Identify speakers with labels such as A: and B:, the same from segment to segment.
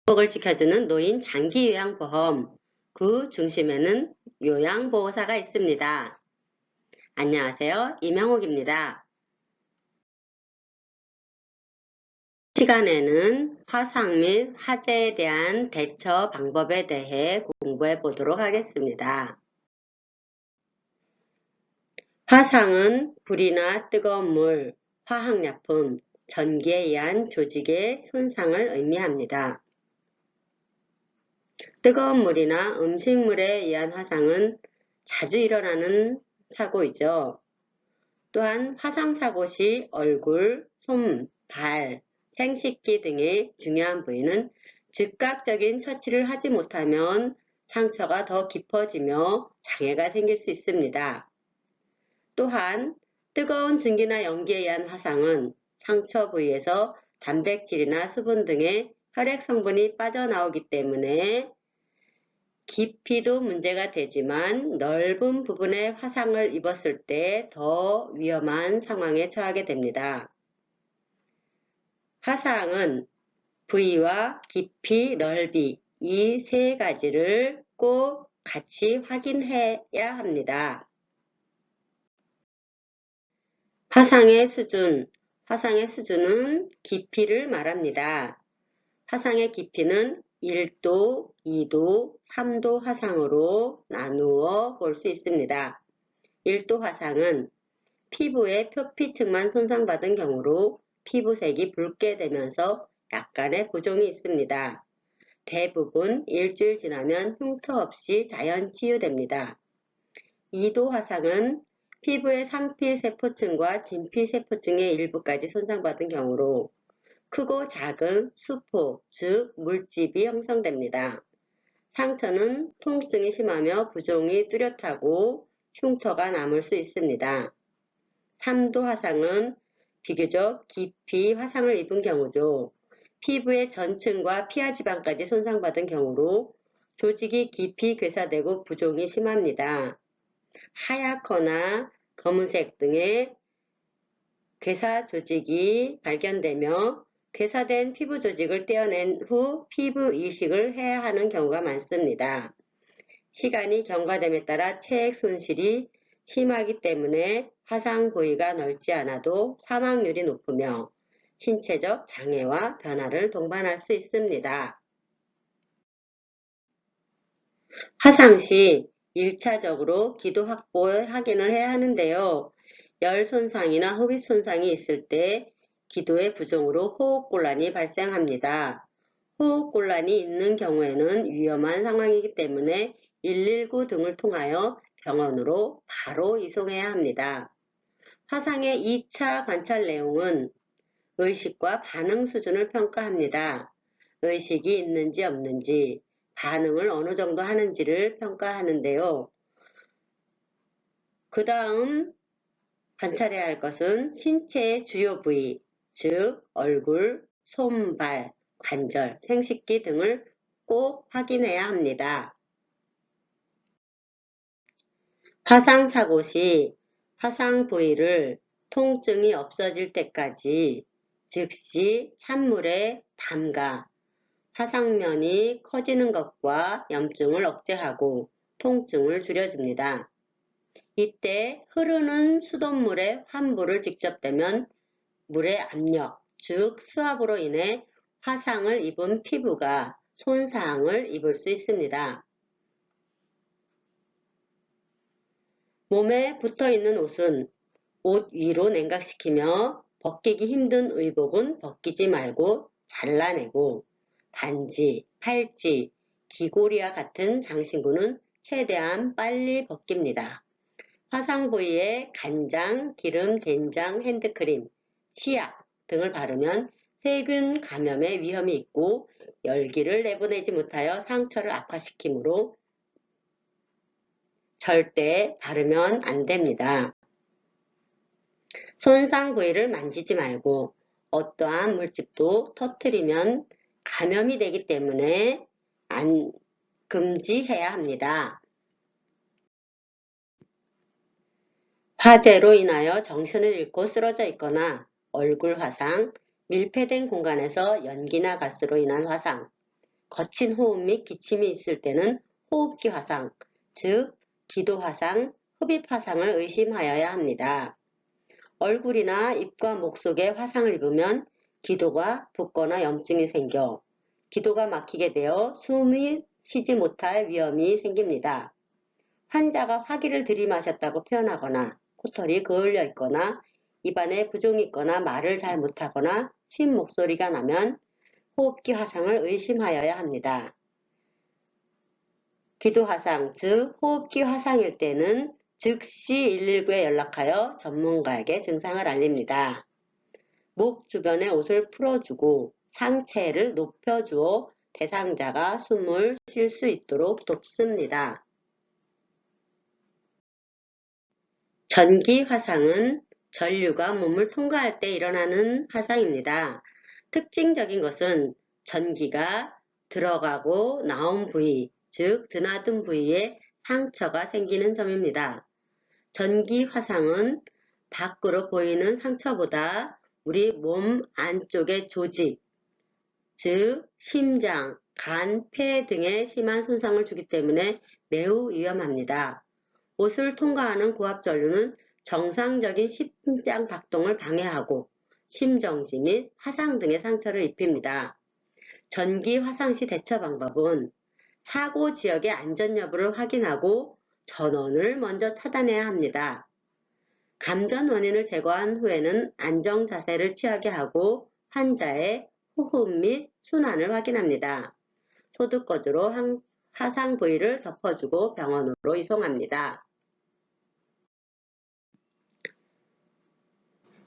A: 복을 지켜주는 노인 장기요양보험, 그 중심에는 요양보호사가 있습니다. 안녕하세요. 이명옥입니다. 이 시간에는 화상 및 화재에 대한 대처 방법에 대해 공부해 보도록 하겠습니다. 화상은 불이나 뜨거운 물, 화학약품, 전기에 의한 조직의 손상을 의미합니다. 뜨거운 물이나 음식물에 의한 화상은 자주 일어나는 사고이죠. 또한 화상사고 시 얼굴, 손, 발, 생식기 등의 중요한 부위는 즉각적인 처치를 하지 못하면 상처가 더 깊어지며 장애가 생길 수 있습니다. 또한 뜨거운 증기나 연기에 의한 화상은 상처 부위에서 단백질이나 수분 등의 혈액 성분이 빠져나오기 때문에 깊이도 문제가 되지만 넓은 부분에 화상을 입었을 때 더 위험한 상황에 처하게 됩니다. 화상은 부위와 깊이, 넓이 이 세 가지를 꼭 같이 확인해야 합니다. 화상의 수준은 깊이를 말합니다. 화상의 깊이는 1도, 2도, 3도 화상으로 나누어 볼 수 있습니다. 1도 화상은 피부의 표피층만 손상받은 경우로 피부색이 붉게 되면서 약간의 부종이 있습니다. 대부분 일주일 지나면 흉터 없이 자연 치유됩니다. 2도 화상은 피부의 상피세포층과 진피세포층의 일부까지 손상받은 경우로 크고 작은 수포, 즉 물집이 형성됩니다. 상처는 통증이 심하며 부종이 뚜렷하고 흉터가 남을 수 있습니다. 3도 화상은 비교적 깊이 화상을 입은 경우죠. 피부의 전층과 피하지방까지 손상받은 경우로 조직이 깊이 괴사되고 부종이 심합니다. 하얗거나 검은색 등의 괴사 조직이 발견되며 괴사된 피부 조직을 떼어낸 후 피부 이식을 해야 하는 경우가 많습니다. 시간이 경과됨에 따라 체액 손실이 심하기 때문에 화상 부위가 넓지 않아도 사망률이 높으며 신체적 장애와 변화를 동반할 수 있습니다. 화상 시 1차적으로 기도 확보 확인을 해야 하는데요. 열 손상이나 흡입 손상이 있을 때 기도의 부종으로 호흡곤란이 발생합니다. 호흡곤란이 있는 경우에는 위험한 상황이기 때문에 119 등을 통하여 병원으로 바로 이송해야 합니다. 화상의 2차 관찰 내용은 의식과 반응 수준을 평가합니다. 의식이 있는지 없는지, 반응을 어느 정도 하는지를 평가하는데요. 그 다음 관찰해야 할 것은 신체의 주요 부위, 즉 얼굴, 손, 발, 관절, 생식기 등을 꼭 확인해야 합니다. 화상 사고 시 화상 부위를 통증이 없어질 때까지 즉시 찬물에 담가 화상면이 커지는 것과 염증을 억제하고 통증을 줄여줍니다. 이때 흐르는 수돗물에 환부를 직접 대면 물의 압력, 즉 수압으로 인해 화상을 입은 피부가 손상을 입을 수 있습니다. 몸에 붙어있는 옷은 옷 위로 냉각시키며 벗기기 힘든 의복은 벗기지 말고 잘라내고 반지, 팔찌, 귀고리와 같은 장신구는 최대한 빨리 벗깁니다. 화상 부위에 간장, 기름, 된장, 핸드크림, 치약 등을 바르면 세균 감염의 위험이 있고 열기를 내보내지 못하여 상처를 악화시키므로 절대 바르면 안 됩니다. 손상 부위를 만지지 말고 어떠한 물집도 터뜨리면 감염이 되기 때문에 금지해야 합니다. 화재로 인하여 정신을 잃고 쓰러져 있거나 얼굴 화상, 밀폐된 공간에서 연기나 가스로 인한 화상, 거친 호흡 및 기침이 있을 때는 호흡기 화상, 즉 기도 화상, 흡입 화상을 의심하여야 합니다. 얼굴이나 입과 목 속에 화상을 입으면 기도가 붓거나 염증이 생겨 기도가 막히게 되어 숨이 쉬지 못할 위험이 생깁니다. 환자가 화기를 들이마셨다고 표현하거나 코털이 그을려 있거나 입안에 부종이 있거나 말을 잘 못하거나 쉰 목소리가 나면 호흡기 화상을 의심하여야 합니다. 기도 화상, 즉 호흡기 화상일 때는 즉시 119에 연락하여 전문가에게 증상을 알립니다. 목 주변의 옷을 풀어주고 상체를 높여주어 대상자가 숨을 쉴 수 있도록 돕습니다. 전기 화상은 전류가 몸을 통과할 때 일어나는 화상입니다. 특징적인 것은 전기가 들어가고 나온 부위, 즉 드나든 부위에 상처가 생기는 점입니다. 전기 화상은 밖으로 보이는 상처보다 우리 몸 안쪽의 조직, 즉 심장, 간, 폐 등에 심한 손상을 주기 때문에 매우 위험합니다. 옷을 통과하는 고압전류는 정상적인 심장 박동을 방해하고 심정지 및 화상 등의 상처를 입힙니다. 전기 화상 시 대처 방법은 사고 지역의 안전 여부를 확인하고 전원을 먼저 차단해야 합니다. 감전 원인을 제거한 후에는 안정 자세를 취하게 하고 환자의 호흡 및 순환을 확인합니다. 소두거즈로 화상 부위를 덮어주고 병원으로 이송합니다.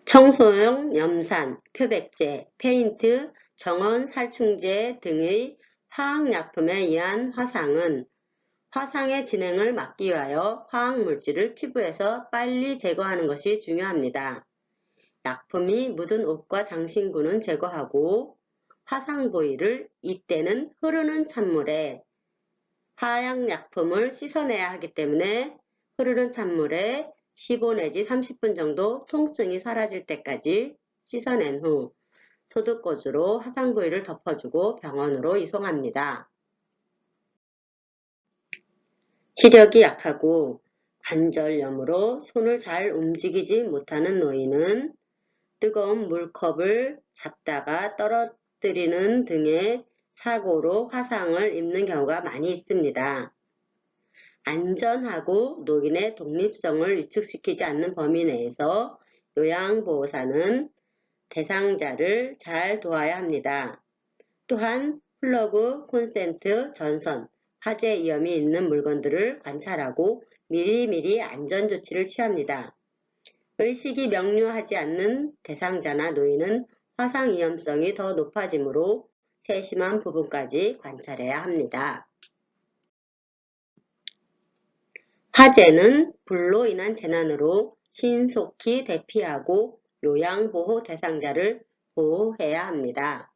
A: 청소용 염산, 표백제, 페인트, 정원 살충제 등의 화학약품에 의한 화상은 화상의 진행을 막기 위하여 화학물질을 피부에서 빨리 제거하는 것이 중요합니다. 약품이 묻은 옷과 장신구는 제거하고 화상 부위를 이때는 흐르는 찬물에 화학약품을 씻어내야 하기 때문에 흐르는 찬물에 15 내지 30분 정도 통증이 사라질 때까지 씻어낸 후 소독거즈로 화상 부위를 덮어주고 병원으로 이송합니다. 시력이 약하고 관절염으로 손을 잘 움직이지 못하는 노인은 뜨거운 물컵을 잡다가 떨어뜨리는 등의 사고로 화상을 입는 경우가 많이 있습니다. 안전하고 노인의 독립성을 위축시키지 않는 범위 내에서 요양보호사는 대상자를 잘 도와야 합니다. 또한 플러그, 콘센트, 전선, 화재 위험이 있는 물건들을 관찰하고 미리미리 안전조치를 취합니다. 의식이 명료하지 않는 대상자나 노인은 화상 위험성이 더 높아지므로 세심한 부분까지 관찰해야 합니다. 화재는 불로 인한 재난으로 신속히 대피하고 요양보호 대상자를 보호해야 합니다.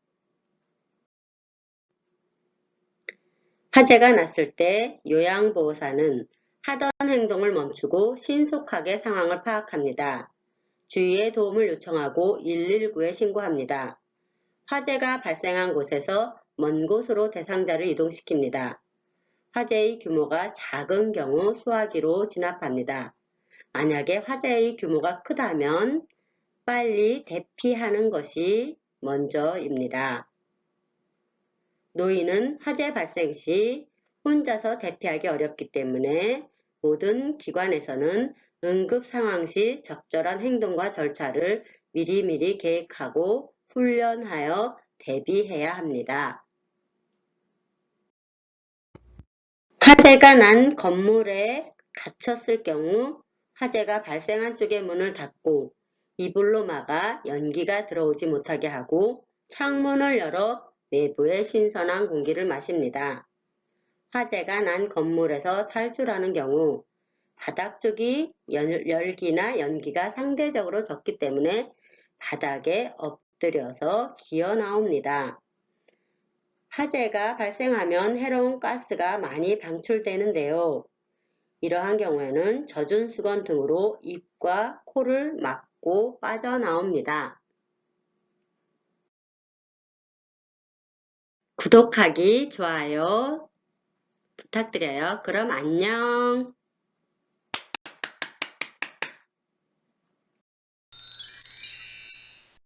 A: 화재가 났을 때 요양보호사는 하던 행동을 멈추고 신속하게 상황을 파악합니다. 주위에 도움을 요청하고 119에 신고합니다. 화재가 발생한 곳에서 먼 곳으로 대상자를 이동시킵니다. 화재의 규모가 작은 경우 소화기로 진압합니다. 만약에 화재의 규모가 크다면 빨리 대피하는 것이 먼저입니다. 노인은 화재 발생 시 혼자서 대피하기 어렵기 때문에 모든 기관에서는 응급 상황 시 적절한 행동과 절차를 미리미리 계획하고 훈련하여 대비해야 합니다. 화재가 난 건물에 갇혔을 경우 화재가 발생한 쪽의 문을 닫고 이불로 막아 연기가 들어오지 못하게 하고 창문을 열어 내부의 신선한 공기를 마십니다. 화재가 난 건물에서 탈출하는 경우 바닥 쪽이 열기나 연기가 상대적으로 적기 때문에 바닥에 엎드려서 기어 나옵니다. 화재가 발생하면 해로운 가스가 많이 방출되는데요. 이러한 경우에는 젖은 수건 등으로 입과 코를 막고 빠져나옵니다. 구독하기, 좋아요 부탁드려요. 그럼 안녕.